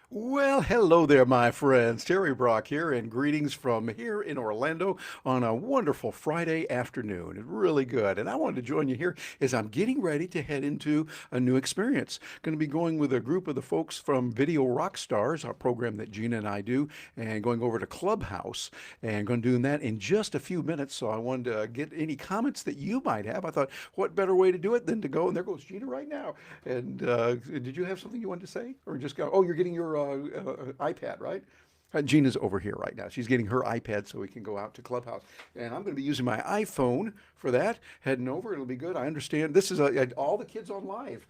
Well, hello there, my friends. Terry Brock here, and greetings from here in Orlando on a wonderful Friday afternoon. It's really good. And I wanted to join you here as I'm getting ready to head into a new experience. Going to be going with a group of the folks from Video Rockstars, our program that Gina and I do, and going over to Clubhouse and going to do that in just a few minutes. So I wanted to get any comments that you might have. I thought, what better way to do it than to go? And there goes Gina right now. And did you have something you wanted to say, or just go? Oh, you're getting your iPad, right? Gina's over here right now. She's getting her iPad so we can go out to Clubhouse. And I'm going to be using my iPhone for that, heading over. It'll be good. I understand. This is all the kids on live.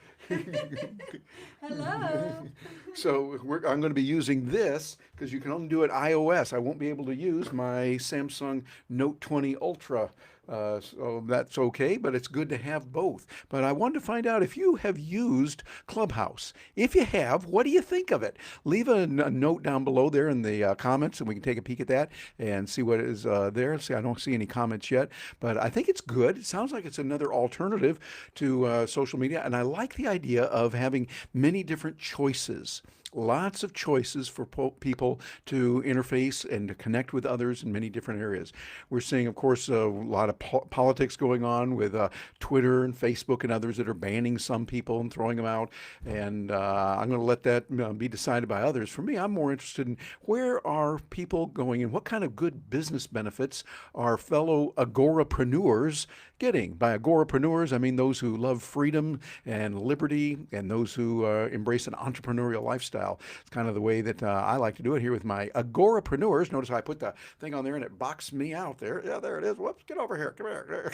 Hello. So I'm going to be using this because you can only do it iOS. I won't be able to use my Samsung Note 20 Ultra. So that's okay, but it's good to have both. But I wanted to find out if you have used Clubhouse. If you have, what do you think of it? Leave a note down below there in the comments, and we can take a peek at that and see what is there. See, I don't see any comments yet, but I think it's good. It sounds like it's another alternative to social media, and I like the idea of having many different choices. Lots of choices for people to interface and to connect with others in many different areas. We're seeing, of course, a lot of politics going on with Twitter and Facebook and others that are banning some people and throwing them out. And I'm going to let that be decided by others. For me, I'm more interested in where are people going and what kind of good business benefits are fellow agorapreneurs getting. By agorapreneurs, I mean those who love freedom and liberty and those who embrace an entrepreneurial lifestyle. It's kind of the way that I like to do it here with my agorapreneurs. Notice how I put the thing on there and it boxed me out there. Yeah, there it is. Whoops, get over here. Come here.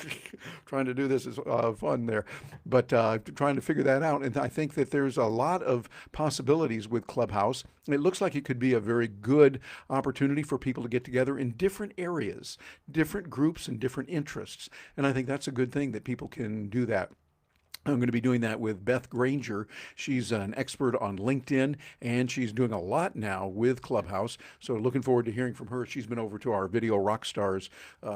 Trying to do this is fun there. But trying to figure that out. And I think that there's a lot of possibilities with Clubhouse. It looks like it could be a very good opportunity for people to get together in different areas, different groups, and different interests. And I think that's a good thing that people can do that. I'm going to be doing that with Beth Granger. She's an expert on LinkedIn, and she's doing a lot now with Clubhouse. So looking forward to hearing from her. She's been over to our Video Rockstars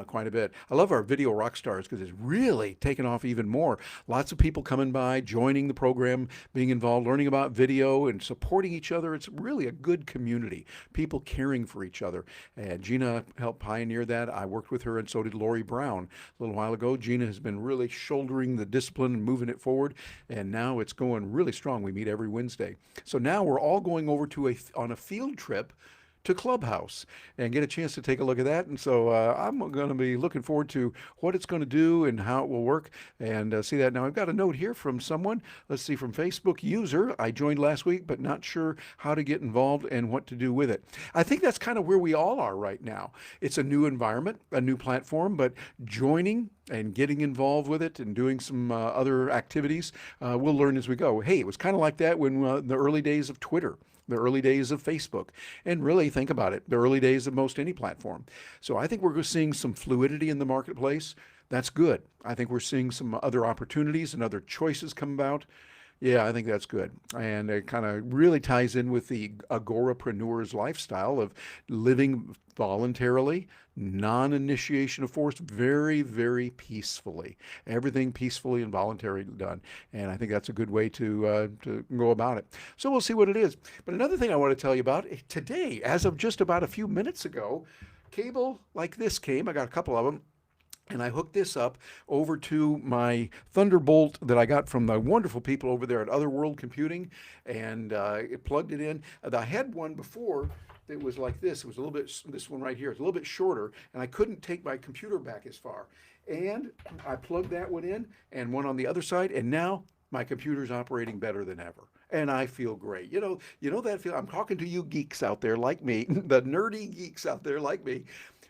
quite a bit. I love our Video Rockstars because it's really taken off even more. Lots of people coming by, joining the program, being involved, learning about video, and supporting each other. It's really a good community. People caring for each other. And Gina helped pioneer that. I worked with her, and so did Lori Brown a little while ago. Gina has been really shouldering the discipline and moving it forward, and now it's going really strong. We meet every Wednesday. So now we're all going over to on a field trip to Clubhouse and get a chance to take a look at that. And so I'm going to be looking forward to what it's going to do and how it will work and see that. Now, I've got a note here from someone. Let's see, from Facebook user. I joined last week, but not sure how to get involved and what to do with it. I think that's kind of where we all are right now. It's a new environment, a new platform, but joining and getting involved with it and doing some other activities, we'll learn as we go. Hey, it was kind of like that when the early days of Twitter, the early days of Facebook, and really think about it, the early days of most any platform. So I think we're seeing some fluidity in the marketplace. That's good. I think we're seeing some other opportunities and other choices come about. Yeah, I think that's good. And it kind of really ties in with the agorapreneur's lifestyle of living voluntarily, non-initiation of force, very, very peacefully. Everything peacefully and voluntarily done. And I think that's a good way to go about it. So we'll see what it is. But another thing I want to tell you about today, as of just about a few minutes ago, cable like this came. I got a couple of them, and I hooked this up over to my Thunderbolt that I got from the wonderful people over there at Otherworld Computing, and it plugged it in. I had one before that was like this. It was a little bit, this one right here, it's a little bit shorter, and I couldn't take my computer back as far. And I plugged that one in and one on the other side, and now my computer's operating better than ever. And I feel great. You know that feel. I'm talking to you geeks out there like me, the nerdy geeks out there like me.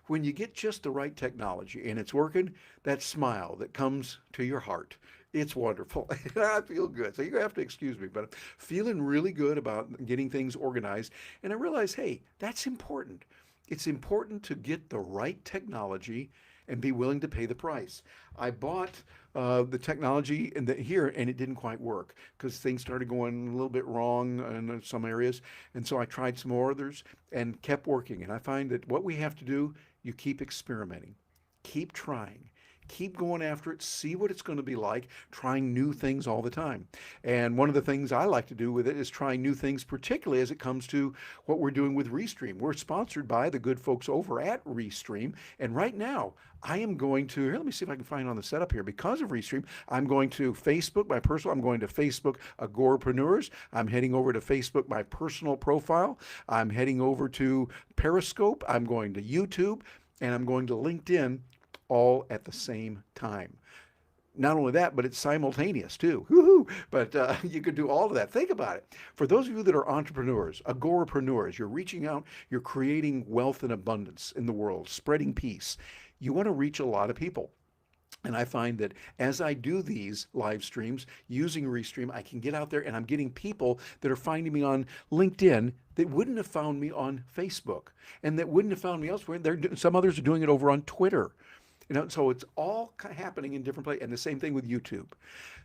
When you get just the right technology and it's working, that smile that comes to your heart, it's wonderful. I feel good. So you have to excuse me, but I'm feeling really good about getting things organized. And I realize, hey, that's important. It's important to get the right technology and be willing to pay the price. I bought the technology here, and it didn't quite work because things started going a little bit wrong in some areas. And so I tried some more others and kept working. And I find that what we have to do, you keep experimenting, keep trying, Keep going after it. See what it's going to be like, trying new things all the time. And one of the things I like to do with it is trying new things, particularly as it comes to what we're doing with Restream. We're sponsored by the good folks over at Restream. And right now, I am going to, here, let me see if I can find on the setup here. Because of Restream, I'm going to Facebook, my personal, I'm going to Facebook Agorapreneurs. I'm heading over to Facebook, my personal profile. I'm heading over to Periscope. I'm going to YouTube, and I'm going to LinkedIn all at the same time. Not only that, but it's simultaneous too. Woo-hoo. But you could do all of that. Think about it. For those of you that are entrepreneurs, agorapreneurs, you're reaching out, you're creating wealth and abundance in the world, spreading peace. You want to reach a lot of people. And I find that as I do these live streams using Restream, I can get out there and I'm getting people that are finding me on LinkedIn that wouldn't have found me on Facebook and that wouldn't have found me elsewhere. Some others are doing it over on Twitter. So it's all happening in different places, and the same thing with YouTube.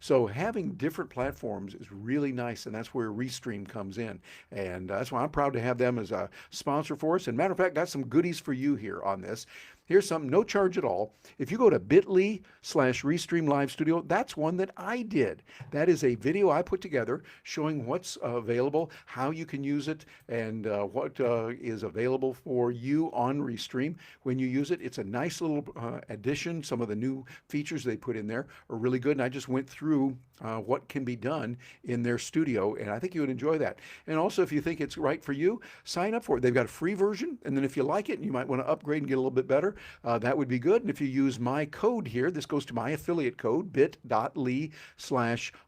So having different platforms is really nice, and that's where Restream comes in. And that's why I'm proud to have them as a sponsor for us. And matter of fact, got some goodies for you here on this. Here's something, no charge at all. If you go to bit.ly/Restream Live Studio, that's one that I did. That is a video I put together showing what's available, how you can use it, and what is available for you on Restream when you use it. It's a nice little addition. Some of the new features they put in there are really good, and I just went through what can be done in their studio, and I think you would enjoy that. And also, if you think it's right for you, sign up for it. They've got a free version, and then if you like it and you might want to upgrade and get a little bit better, that would be good. And if you use my code here, this goes to my affiliate code, bit.ly/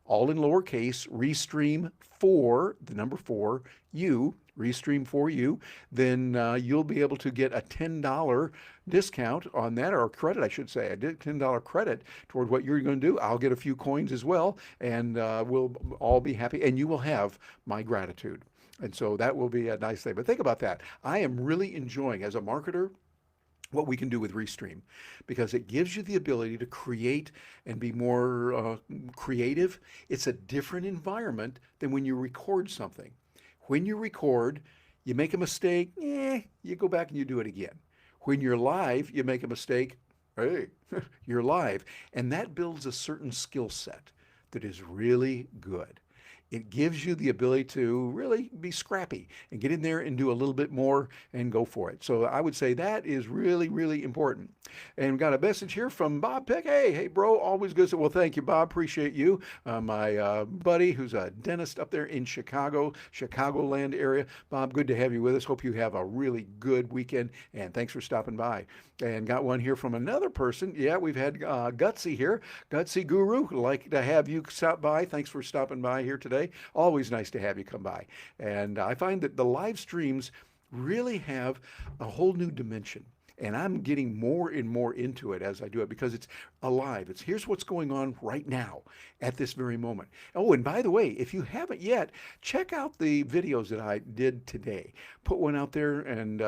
all in lowercase, Restream 4, the number 4, you, Restream for you, then you'll be able to get a $10 discount on that, or credit, I should say. I did $10 credit toward what you're going to do. I'll get a few coins as well, and we'll all be happy, and you will have my gratitude. And so that will be a nice thing. But think about that. I am really enjoying, as a marketer, what we can do with Restream, because it gives you the ability to create and be more creative. It's a different environment than when you record something. When you record, you make a mistake, you go back and you do it again. When you're live, you make a mistake, hey, you're live. And that builds a certain skill set that is really good. It gives you the ability to really be scrappy and get in there and do a little bit more and go for it. So I would say that is really, really important. And got a message here from Bob Peck. Hey, bro, always good. Well, thank you, Bob. Appreciate you. My buddy who's a dentist up there in Chicagoland area. Bob, good to have you with us. Hope you have a really good weekend, and thanks for stopping by. And got one here from another person. Yeah, we've had Gutsy here. Gutsy Guru, like to have you stop by. Thanks for stopping by here today. Always nice to have you come by. And I find that the live streams really have a whole new dimension. And I'm getting more and more into it as I do it, because it's alive. Here's what's going on right now at this very moment. Oh, and by the way, if you haven't yet, check out the videos that I did today. Put one out there and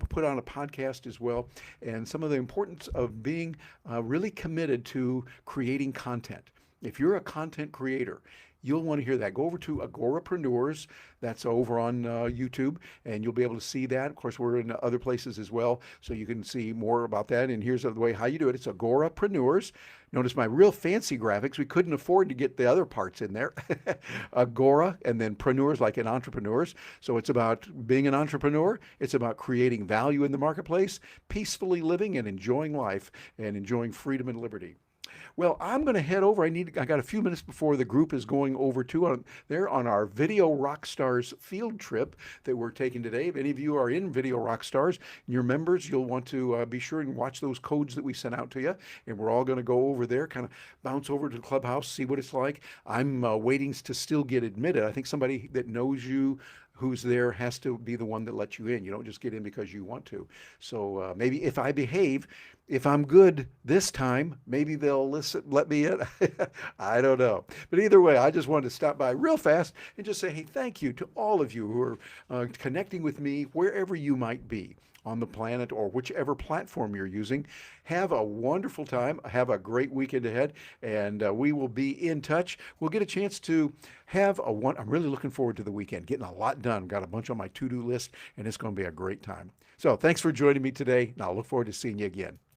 put on a podcast as well. And some of the importance of being really committed to creating content. If you're a content creator, you'll want to hear that. Go over to Agorapreneurs. That's over on YouTube, and you'll be able to see that. Of course, we're in other places as well, so you can see more about that. And here's the way how you do it. It's Agorapreneurs. Notice my real fancy graphics. We couldn't afford to get the other parts in there. Agora, and then preneurs, like in entrepreneurs. So it's about being an entrepreneur. It's about creating value in the marketplace, peacefully living and enjoying life, and enjoying freedom and liberty. Well, I'm going to head over. I got a few minutes before the group is going over to there on our Video Rockstars field trip that we're taking today. If any of you are in Video Rockstars and you're members, you'll want to be sure and watch those codes that we sent out to you. And we're all going to go over there, kind of bounce over to the Clubhouse, see what it's like. I'm waiting to still get admitted. I think somebody that knows you who's there has to be the one that lets you in. You don't just get in because you want to. So maybe if I behave, if I'm good this time, maybe they'll let me in. I don't know. But either way, I just wanted to stop by real fast and just say, hey, thank you to all of you who are connecting with me wherever you might be on the planet or whichever platform you're using. Have a wonderful time. Have a great weekend ahead, and we will be in touch. We'll get a chance to have I'm really looking forward to the weekend, getting a lot done. Got a bunch on my to-do list, and it's going to be a great time. So thanks for joining me today, and I'll look forward to seeing you again.